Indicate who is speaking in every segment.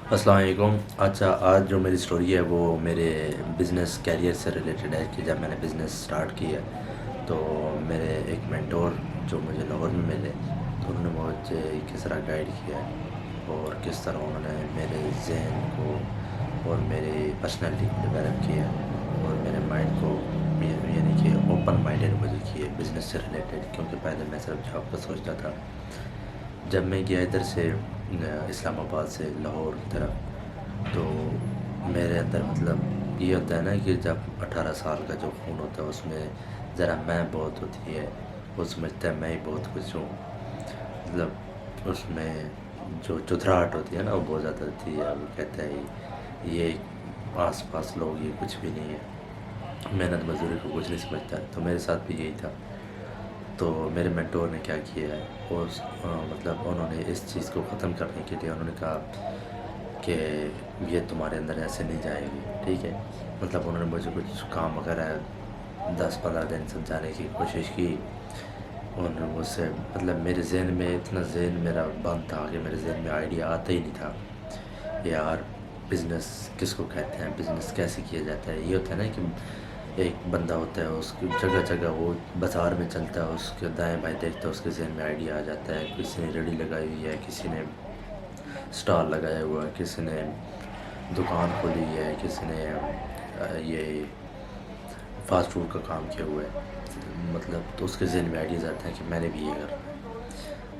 Speaker 1: السلام علیکم۔ اچھا، آج جو میری سٹوری ہے وہ میرے بزنس کیریئر سے ریلیٹڈ ہے کہ جب میں نے بزنس سٹارٹ کیا تو میرے ایک مینٹور جو مجھے لاہور میں ملے تو انہوں نے مجھے کس طرح گائیڈ کیا ہے اور کس طرح انہوں نے میرے ذہن کو اور میری پرسنالٹی کو ڈیولپ کیا اور میرے مائنڈ کو یعنی کہ اوپن مائنڈیڈ مجھے کیے بزنس سے ریلیٹڈ، کیونکہ پہلے میں صرف جاب کا سوچتا تھا۔ جب میں گیا ادھر سے اسلام آباد سے لاہور کی طرف تو میرے اندر مطلب یہ ہوتا ہے نا کہ جب 18 سال کا جو خون ہوتا ہے اس میں ذرا میں بہت ہوتی ہے، وہ سمجھتا ہے میں ہی بہت کچھ ہوں، مطلب اس میں جو چتراہٹ ہوتی ہے نا وہ بہت زیادہ ہوتی ہے۔ وہ کہتا ہے یہ آس پاس لوگ یہ کچھ بھی نہیں ہے، محنت مزدوری کو کچھ نہیں سمجھتا ہے۔ تو میرے ساتھ بھی یہی تھا۔ تو میرے مینٹور نے کیا کیا ہے مطلب انہوں نے اس چیز کو ختم کرنے کے لیے انہوں نے کہا کہ یہ تمہارے اندر ایسے نہیں جائے گی، ٹھیک ہے۔ مطلب انہوں نے مجھے کچھ کام وغیرہ 10-15 دن سمجھانے کی کوشش کی۔ انہوں نے مجھ سے مطلب میرے ذہن میں اتنا ذہن میرا بند تھا کہ میرے ذہن میں آئیڈیا آتا ہی نہیں تھا یار بزنس کس کو کہتے ہیں، بزنس کیسے کیا جاتا ہے۔ یہ ہوتا ہے نا کہ ایک بندہ ہوتا ہے اس کی جگہ جگہ وہ بازار میں چلتا ہے، اس کے دائیں بائیں دیکھتا ہے، اس کے ذہن میں آئیڈیا آ جاتا ہے۔ کسی نے ریڑھی لگائی ہوئی ہے، کسی نے اسٹال لگایا ہوا ہے، کسی نے دکان کھولی ہے، کسی نے یہ فاسٹ فوڈ کا کام کیا ہوا ہے، مطلب تو اس کے ذہن میں آئیڈیاز آتے ہیں کہ میں نے بھی یہ کرنا ہے۔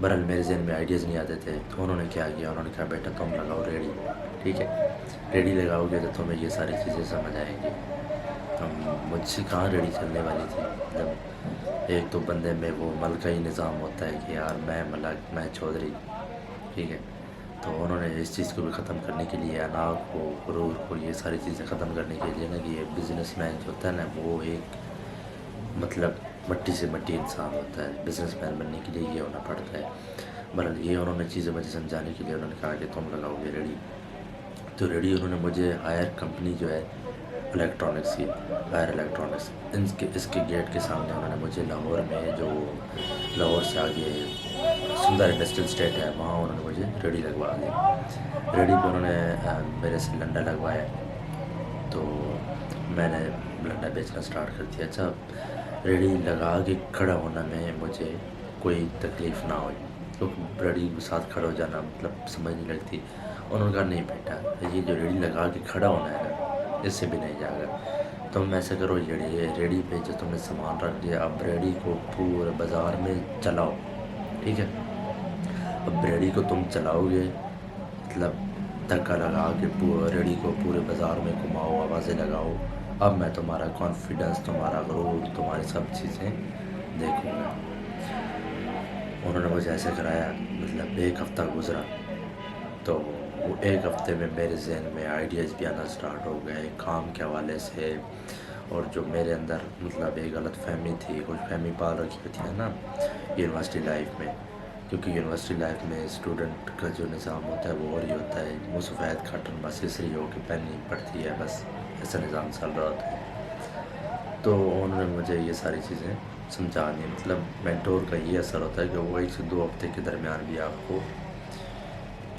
Speaker 1: بہرحال میرے ذہن میں آئیڈیاز نہیں آتے تھے تو انہوں نے کیا کیا، انہوں نے کہا بیٹا تم لگاؤ ریڑھی، ٹھیک ہے، ریڑھی لگاؤ گے تو تمہیں یہ ساری چیزیں سمجھ آئیں گی۔ مجھ سے کہاں ریڑھی چلنے والی تھی، مطلب ایک تو بندے میں وہ ملکائی نظام ہوتا ہے کہ یار میں ملک میں چودھری، ٹھیک ہے۔ تو انہوں نے اس چیز کو بھی ختم کرنے کے لیے، اناغ کو، غرور کو، یہ ساری چیزیں ختم کرنے کے لیے نا کہ یہ بزنس مین جو ہوتا ہے نا وہ ایک مطلب مٹی سے مٹی انسان ہوتا ہے، بزنس مین بننے کے لیے یہ ہونا پڑتا ہے۔ بہرحال یہ انہوں نے چیزیں مجھے سمجھانے کے لیے انہوں نے کہا کہ تم لگاؤ گے ریڑھی۔ تو ریڑھی انہوں نے مجھے ہائر کمپنی جو ہے الیکٹرانکس کی، ہائر الیکٹرانکس، اس کے گیٹ کے سامنے انہوں نے مجھے لاہور میں جو لاہور سے آگے سندر انڈسٹریل اسٹیٹ ہے وہاں انہوں نے مجھے ریڑھی لگوا دی۔ ریڑھی پہ انہوں نے میرے سے لنڈا لگوایا تو میں نے لنڈا بیچنا سٹارٹ کر دیا۔ اچھا، ریڑھی لگا کے کھڑا ہونا میں مجھے کوئی تکلیف نہ ہوئی، کیونکہ ریڑھی کے ساتھ کھڑا ہو جانا مطلب سمجھ نہیں لگتی۔ انہوں نے کہا نہیں بیٹا یہ جو ریڑھی لگا کے کھڑا ہونا ہے نا اس سے بھی نہیں جائے گا، تم ایسا کرو یہ ریڑھی پہ جو تم نے سامان رکھ دیا اب ریڑھی کو پورے بازار میں چلاؤ، ٹھیک ہے۔ اب ریڑھی کو تم چلاؤ گے مطلب دھکا لگا کے ریڑھی کو پورے بازار میں گھماؤ، آوازیں لگاؤ، اب میں تمہارا کانفیڈنس، تمہارا غرور، تمہاری سب چیزیں دیکھوں گا۔ انہوں نے مجھے ایسے کرایا، مطلب 1 ہفتہ گزرا تو وہ 1 ہفتے میں میرے ذہن میں آئیڈیاز بھی آنا سٹارٹ ہو گئے کام کے حوالے سے، اور جو میرے اندر مطلب ایک غلط فہمی تھی، کچھ فہمی پال رکھی ہوئی تھی نا یونیورسٹی لائف میں، کیونکہ یونیورسٹی لائف میں اسٹوڈنٹ کا جو نظام ہوتا ہے وہ اور ہی ہوتا ہے، منہ سفید کھٹن بس اسری ہو کے پہننی پڑتی ہے، بس ایسا نظام چل رہا ہوتا ہے۔ تو انہوں نے مجھے یہ ساری چیزیں سمجھا دی، مطلب مینٹور کا یہ اثر ہوتا ہے کہ وہ 1 سے 2 ہفتے کے درمیان بھی آپ کو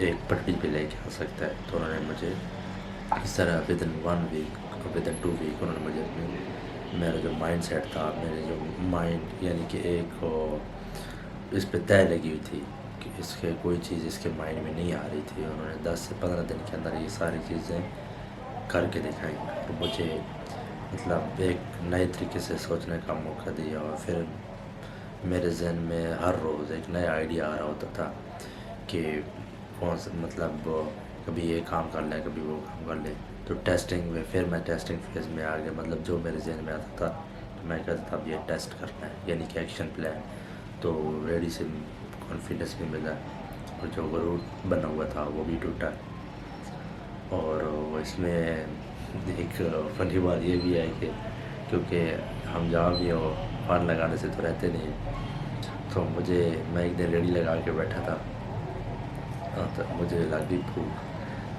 Speaker 1: ایک پٹی پہ لے کے آ سکتا ہے۔ تو انہوں نے مجھے اس طرح ودن 1 ویک، ودن 2 ویک انہوں نے مجھے میرا جو مائنڈ سیٹ تھا، میرے جو مائنڈ یعنی کہ ایک اس پہ طے لگی ہوئی تھی کہ اس کے کوئی چیز اس کے مائنڈ میں نہیں آ رہی تھی، انہوں نے 10 سے 15 دن کے اندر یہ ساری چیزیں کر کے دکھائیں اور مجھے مطلب ایک نئے طریقے سے سوچنے کا موقع دیا، اور پھر میرے ذہن میں ہر روز ایک نیا آئیڈیا آ رہا ہوتا تھا کہ کون سا مطلب کبھی یہ کام کر لیں کبھی وہ کام کر لیں۔ تو ٹیسٹنگ میں پھر میں ٹیسٹنگ فیز میں آ گیا، مطلب جو میرے ذہن میں آتا تھا تو میں کہتا تھا اب یہ ٹیسٹ کرنا ہے، یعنی کہ ایکشن پلان۔ تو ریڈی سے کانفیڈنس بھی ملا اور جو غرور بنا ہوا تھا وہ بھی ٹوٹا۔ اور اس میں ایک فنی بات یہ بھی ہے کہ کیونکہ ہم جہاں بھی ہو پان لگانے سے تو رہتے نہیں، تو میں ایک دن ریڑھی لگا کے بیٹھا تھا تو مجھے لگ گئی بھوک،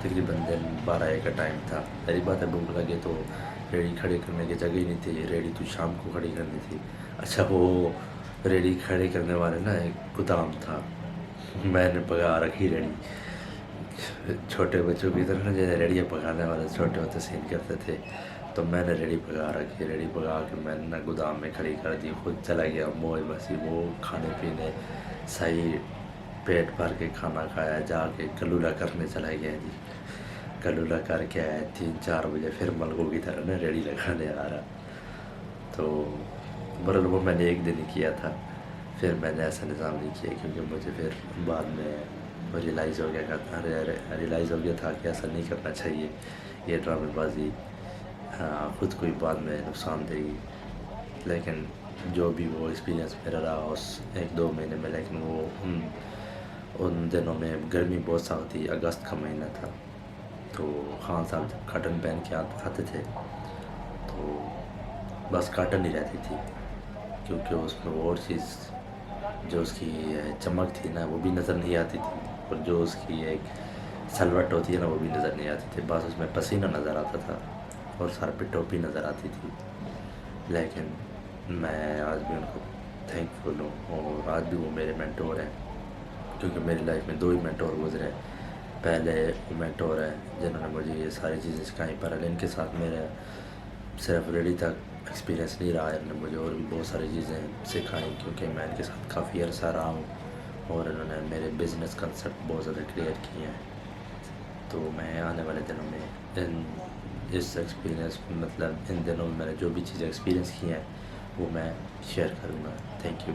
Speaker 1: تقریباً دن 12-1 کا ٹائم تھا۔ پہلی بات ہے بھوک لگے تو ریڑھی کھڑی کرنے کی جگہ ہی نہیں تھی، ریڑھی تو شام کو کھڑی کرنی تھی۔ اچھا، وہ ریڑھی کھڑی کرنے والے نا ایک گودام تھا، میں نے پکا رکھی ریڑھی چھوٹے بچوں کی طرح جیسے ریڑیاں پکانے والے چھوٹے ہوتے سین کرتے تھے، تو میں نے ریڑی پکا رکھی، ریڑی پکا کے میں نے گودام میں کھڑی کر دی، خود چلا گیا موج مستی، وہ کھانے پینے صحیح پیٹ بھر کے کھانا کھایا، جا کے کلولہ کرنے چلا گیا جی، کلولہ کر کے آیا 3-4 بجے، پھر ملکوں کی طرح نا ریڑی لگانے آ رہا، تو برل وہ میں نے ایک دن ہی کیا تھا، پھر میں نے ایسا نظام نہیں کیا، کیونکہ مجھے پھر بعد میں ریئلائز ہو گیا تھا کہ ایسا نہیں کرنا چاہیے، یہ ڈرامے بازی خود کو ہی بعد میں نقصان دے گی، لیکن جو بھی وہ ایکسپیرینس میرا رہا اس 1-2 مہینے میں، لیکن وہ ان دنوں میں گرمی بہت سخت تھی، اگست کا مہینہ تھا، تو خان صاحب جب کاٹن پہن کے آتے تھے تو بس کاٹن ہی رہتی تھی، کیونکہ اس میں اور چیز جو اس کی چمک تھی نا وہ بھی نظر نہیں آتی تھی، اور جو اس کی ایک سلوٹ ہوتی ہے نا وہ بھی نظر نہیں آتی تھی، بس اس میں پسینہ نظر آتا تھا اور سر پہ ٹوپی نظر آتی تھی، لیکن میں آج بھی ان کو تھینک فل ہوں، اور آج بھی وہ میرے مینٹور ہیں، کیونکہ میری لائف میں 2 ہی مینٹور گزرے، پہلے وہ مینٹور ہیں جنہوں نے مجھے یہ ساری چیزیں سکھائیں، پر ان کے ساتھ میرے صرف ریڈی تک ایکسپیرینس نہیں رہا ہے، انہوں نے مجھے اور بھی بہت ساری چیزیں سکھائیں، کیونکہ میں ان کے ساتھ کافی عرصہ رہا ہوں، اور انہوں نے میرے بزنس کنسیپٹ بہت زیادہ کلیئر کیے ہیں، تو میں آنے والے دنوں میں اس ایکسپیرینس مطلب ان دنوں میں میں نے جو بھی چیزیں ایکسپیرینس کی ہیں وہ میں شیئر کروں گا۔ Thank you.